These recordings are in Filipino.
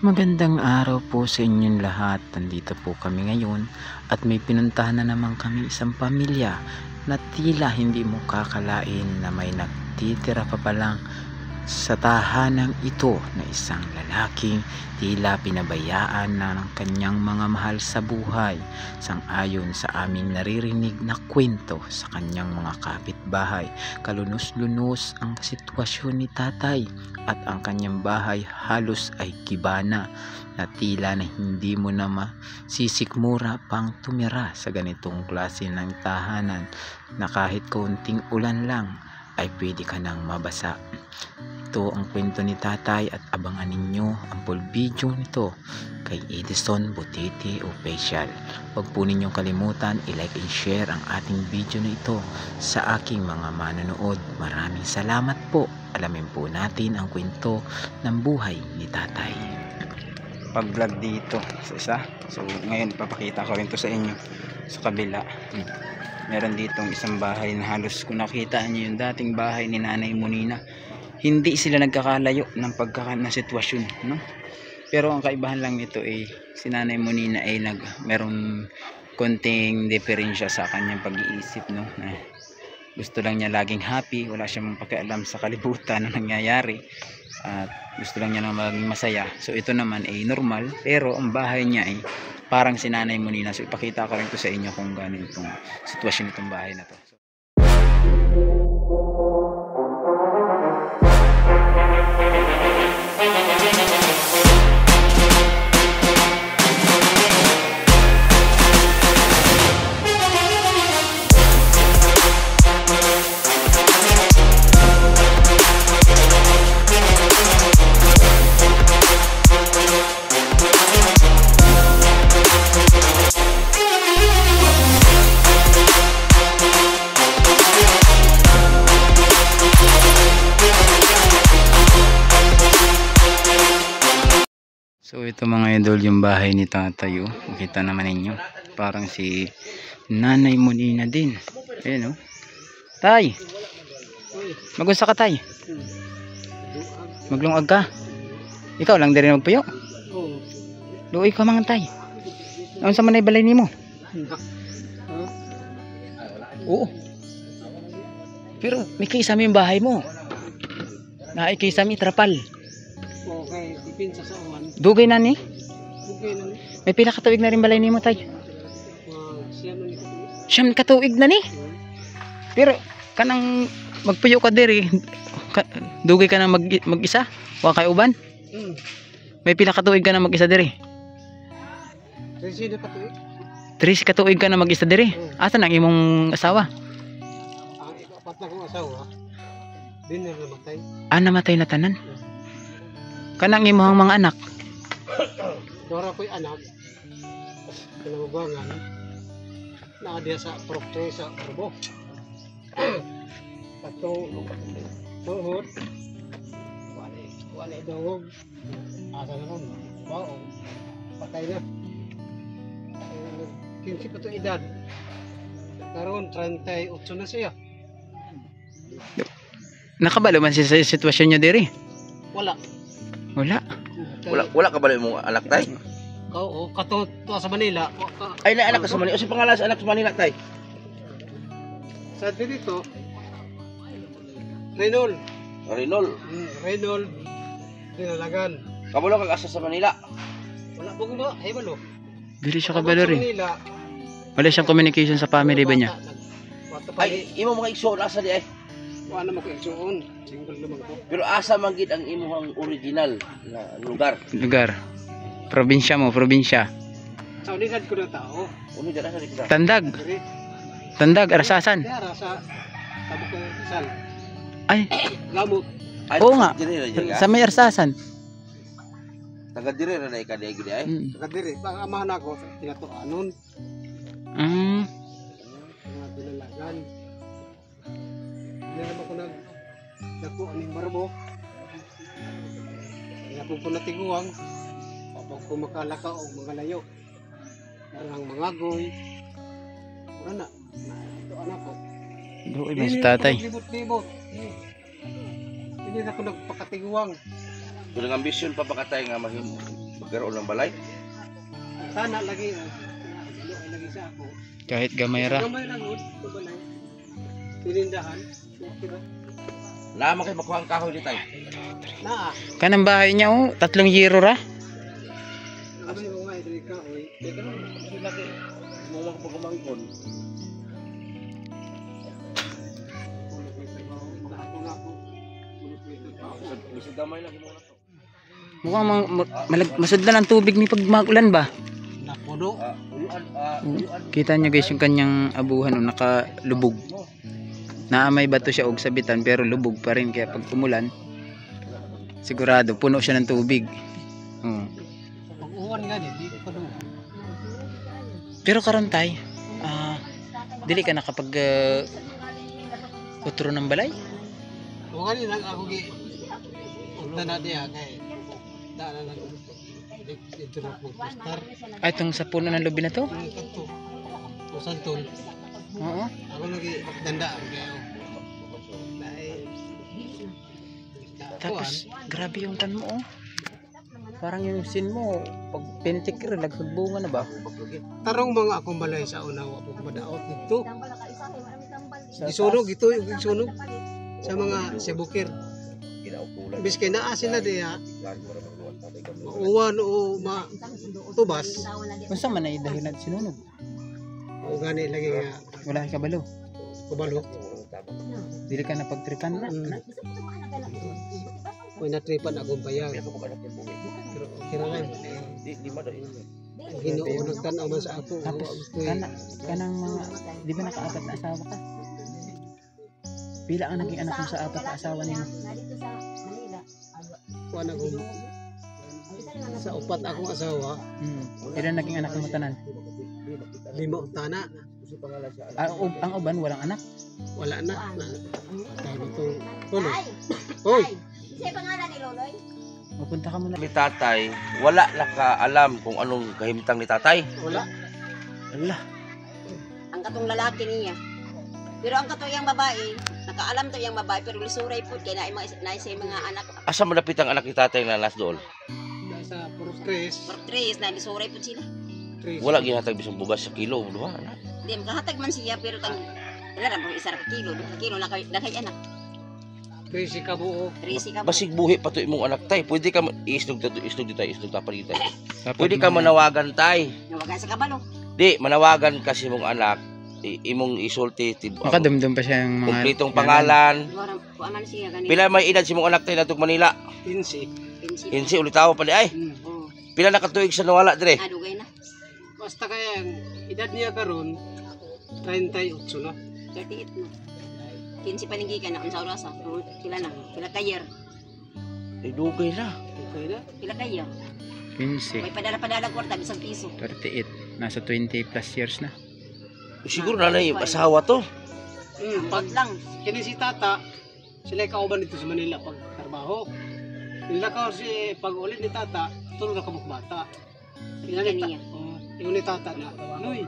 Magandang araw po sa inyong lahat. Nandito po kami ngayon at may pinuntahan na naman kami isang pamilya na tila hindi mo kakalain na may nagtitira pa palang sa tahanang ito na isang lalaking tila pinabayaan na ng kanyang mga mahal sa buhay, sang-ayon sa aming naririnig na kwento sa kanyang mga kapitbahay. Kalunos-lunos ang sitwasyon ni tatay at ang kanyang bahay halos ay gibana na tila na hindi mo na masisikmura pang tumira sa ganitong klase ng tahanan na kahit kaunting ulan lang ay pwede ka nang mabasa. Ito ang kwento ni tatay at abangan ninyo ang full video nito kay Edison Butiti Official. Huwag po ninyong kalimutan i-like and share ang ating video na ito sa aking mga manonood. Maraming salamat po. Alamin po natin ang kwento ng buhay ni tatay. Pag-vlog dito sa isa. So ngayon papakita ko rin to sa inyo sa kabila. Meron ditong isang bahay na halos kung nakita niyo yung dating bahay ni Nanay Monina, hindi sila nagkakalayo ng na sitwasyon, no? Pero ang kaibahan lang nito ay si Nanay Monina ay meron konting diferensya sa kanyang pag-iisip, no? Na gusto lang niya laging happy, wala siyang pakialam sa kalibutan na nangyayari at gusto lang niya na maging masaya. So ito naman ay normal, pero ang bahay niya ay parang si Nanay Monina. So ipakita ko rin to sa inyo kung gaano itong sitwasyon nitong bahay na to. So ito mga idol yung bahay ni tatay, oh. Makita naman ninyo, parang si Nanay Monina din. Ayan, oh. Tay, magunsa ka tay? Maglungag ka? Ikaw lang din magpuyo? Luoy ka mga tay. Ano sa manay balay nimo? Oo. Pero may kisame yung bahay mo. Naikisame trapal. Okay, dipinsa sa uwan. Dugay na ni? Dugay na ni. May pila ka tuig na rin balay nimo tay? Siyam ka tuig na ni? Pero kanang magpuyo ka diri, dugay ka na mag-isa? Wa kay uban? May pila ka tuig ka na mag-isa diri? 3 ka tuig. 3 ka tuig ka na mag-isa diri? Asa nang imong asawa? Ang apat na kong asawa, din na namatay. Namatay na tanan? Kanang imong mga anak? Dora ko'y anak. Kalawagangan. Naadiya sa prokte sa Orbo. Patong tuhod. Wala dawog. Asa na ron. Wow. Patay na. 15 pa ito edad. Karon 38 na siya. Nakabalo man siya sa sitwasyon niya diri? Wala. Wala ka ba mo anak tay? Oo, kato sa Manila. Ay na anak ka sa Manila. O si pangalan sa anak sa Manila tay? Sa dito, Renol. Renol. Dinalagan. Kabalo kag asa sa Manila. Wala po ba? Ay balo. Dili siya kabalo rin. Manila. Wala siyang communication sa family ba niya? Ay imo mga igsoon asa di ay. Wala mo ko igsoon. Single naman ko. Pero asa man gid ang imong original na lugar? Probinsya mo, probinsya. Sa unidad ko na tao. Uno dira sa dikta. Tandag, Arasasan. Dara sa tabok ko isal. Ay, Gamot. oo nga. Sa may Arasasan. Taga dire ra na ikadi gid ay. Kadiri, pang amahan ako tinatuanon. Mga dinalagan. Hindi naman ko nagdako aning marbo. Kaya po natiguang. Kapag ko makalaka o mga layo. Parang mga goy. Wala na. Ito anak ko. Doon mas tatay. Libot-libot. Hindi na ako nagpakatiguang. Pero ang ambisyon pa ba katay nga magkaroon ng balay? Sana lagi lagi sa ako. Kahit gamay ra. Gamay lang hud ko balay. Tinindahan. Okay ba? Naman kayo makuha ang kahoy dito. Naa. Kanang bahay niya oh, 3 euro ra. Ano yung mga idri ka oy. Teka lang, sila kayo. Mo lang pagkamangkon. Kasi gamay lang mo na to. Mukhang masudlan ang tubig ni pag magulan ba? Napuno. Kita nyo guys yung kanyang abuhan oh, nakalubog. Naamay bato siya og sabitan pero lubog pa rin kaya pag umulan sigurado puno siya ng tubig. Oh. Pag uwan nga di ko do. Pero karon tay, dili ka nakapag utro ng balay? O gani lang ako gi. Unta na diya kay daan na dito na po postar. Ay, itong sa puno ng lubi na to? Ang kanto. O santol. Oo. Ako lagi dandaan kaya Tapos, grabe yung tan mo oh. Parang yung sin mo, pag pentik rin, nagsugbungan na ba? tarong mga akong balay sa unaw ako madaot dito. Isunog ito yung isunog sa mga sebukir. Biskay naa sila diya. Uwan o tubas. Unsa man ay dahil na sinunog? O gani lagi nga Wala ka kabalo. kubalo. Dili ka na pagtripan na. May natripan akong bayag. Pero okay na lang. Ang Ginoo nagtanaw man sa ako. Tapos, kanang mga, di ba nakaapat na asawa ka? Pila ang naging anak mo sa apat na asawa niyo? Kuan ako sa upat akong asawa. Ilan naging anak mo tanan? 5 tana. Ang uban, walang anak? Wala na. Tawag ito. Tulo. Hoy! Isa pangalan ni Loloy? Mapunta ka muna. Ni tatay, wala nakaalam kung anong kahimtang ni tatay. Wala. Allah. Ang katong lalaki niya. Pero ang katong yang babae, nakaalam to yang babae pero lisuray po kay naisay mga anak. Asa malapit ang anak ni tatay na nas doon? Sa Puros Tres. Portres na lisuray po sila. Wala gihatag bisang bugas sa kilo, duha na. Di makahatag man siya pero tang ilan ra po isa ra ka kilo, 2 kilo na kay anak. Tres ka buo. 13 ka. Basig buhi pa to imong anak tay. Pwede ka iisnog dito, iisnog tapal dito. Pwede ka manawagan tay. Nawagan sa kabalo. Di, manawagan kasi mong anak, imong isulti Makadumdum pa siya yung mga... kumpletong pangalan. Warang kuaman siya ganito. Pila may edad si mong anak tay natog Manila? 15. Insi ulitaw pa di ay. Oh, Pila na katuig sa nawala dire? adugay na. Basta kaya ang edad niya karon 38 na. 38 na. 15 paningikan na unsa oras sila na. Pila kayer. Ay dugay na. Okay na. Pila kayer. 15, May padala kwarta bisang piso. 38, nasa 20 plus years na. Siguro na yung asawa to. Pag Pag lang. kini si tata, sila kauban dito sa Manila pag trabaho. Nila ka si pag ulit ni tata, tulog na kamuk bata. Pila niya. Yung ni tata na, Luy,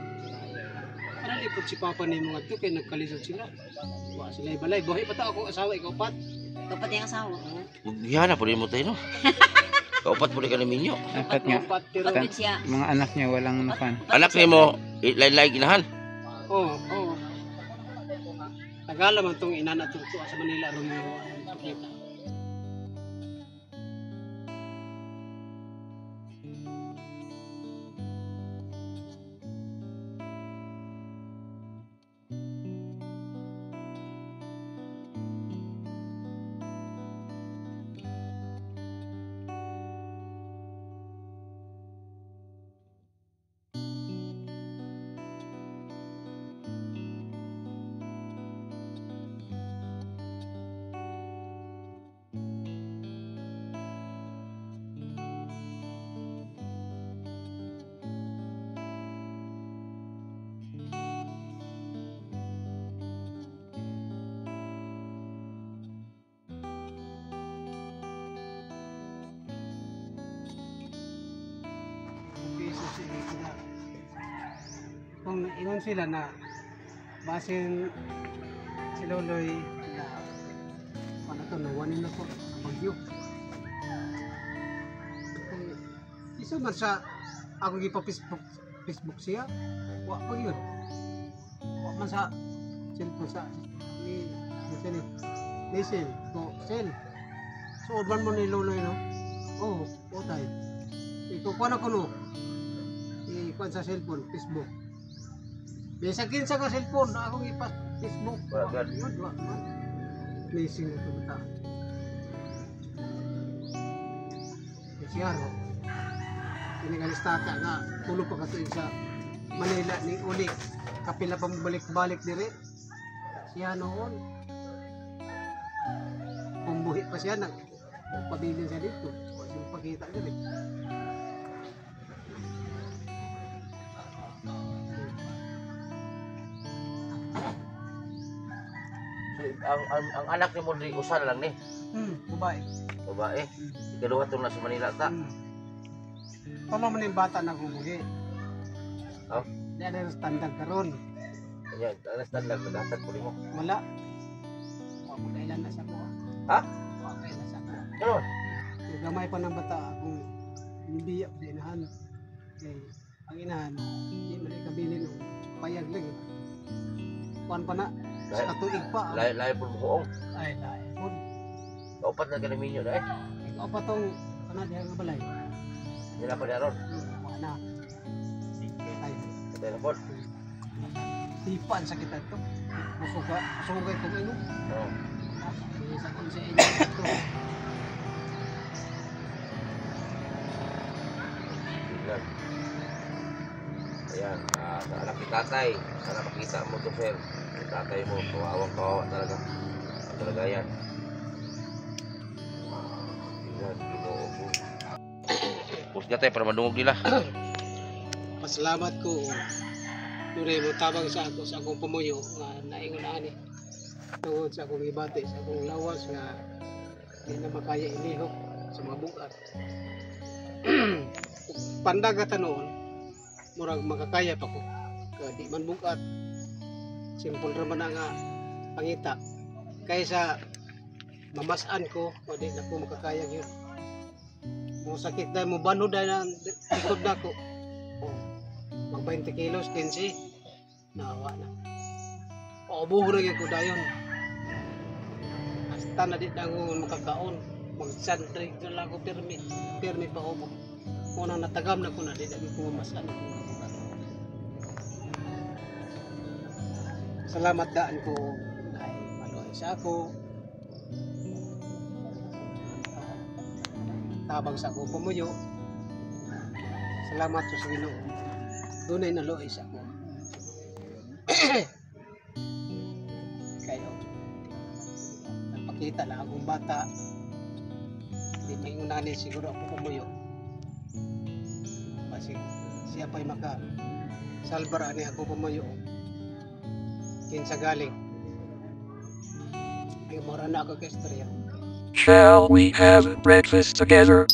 para lipot si papa ni mga to kaya nagkalisod sila. Wa sila ibalay. Buhay pa ta ako asawa, ikaw pat. Kapat yung asawa. Yan na po mo tayo no. Kaupat po ka na minyo. Dapat nga, Pat, pero, Kapit siya. mga anak niya walang nakan. Anak ni mo, lain-lain ginahan. oo. Tagala man tong inana to sa Manila Romeo. Kung ingon sila na basin si Loloy na ano to, nawanin na ko bagyo. Isa man sa ako gipa Facebook siya. Wa pa yun. Wa man sa cellphone sa ni ni Listen, ko sel. So urban mo ni Loloy no. Oh, utay. Ito pa na ko no. Ikuan sa cellphone, Facebook. Bisa kinsa ka cellphone, ako ipas Facebook. Wala. Missing na ito bata. Siya ro. Ini kalistata nga tulo pa katuig sa Manila ni uli. Kapila pa balik-balik dire. Siya noon. Pumbuhi pa siya nang pabilin siya dito. Yung pakita dire. Ang anak ni mo di usan lang ni. Babae. Babae. Ikaduha to na sa Manila ta. Tama man yung bata na gubuhi. Oh. Di ada standard karon. Kanya, alas lang maghatag po mo. Wala. Wa mo kailan na sa ko. Ha? Wa kailan sa ko. Ano? Yung gamay pa ng bata akong nibiya sa inahan. Kay ang inahan, di man ikabilin o payag lang. Kuan pa na. Sa katuig pa. Lahi po buong. Ay, lahi. Kaupat na kanaminyo na eh. Ikaw pa tong diha nga balay. Nila pa daron. Wala. Ay, Patay na po. tipan sa kita to. Musugay ko ino. Oo. Sa kun sa inyo to. Tingnan. Ayan, sa anak ni tatay. Sana makita mo to, sir. Yung tatay mo, kawawang-kawawa talaga. Talaga yan. Tingnan, ginoo ko. Pus niya tayo para madungog nila. Pasalamat ko. Dure mo tabang sa ako sa akong pamuyo nga naingon ani. Tungod sa akong ibati sa akong lawas nga di na makaya ilihok sa mga bugat. Pandaga tanon murag makakaya pa ko. Kaya di man bugat. Simple ra man nga pangita. Kaysa mamas-an ko o di na ko makakaya gyud. Mo sakit dahil mo banod dahil na likod na ko. Mag 20 kilos, 15. Nawa na. Paubuho rin ko dayon. Hasta na di na ako makakaon. Mag-santrig na lang ako pirmi pa ako. Unang natagam na ko na, di na ko mamasan. Salamat daan ko dahil maluhay sa ako. Tabang sa ako pumuyo. Salamat sa Ginoo. Dunay na luoy sa ako. Kayo. Nagpakita lang akong bata. Hindi may unani siguro ako pumuyo. Kasi siya pa'y salbar ani ako pumuyo. Kinsa galing. Ay mora na ako ka istorya. Shall we have breakfast together?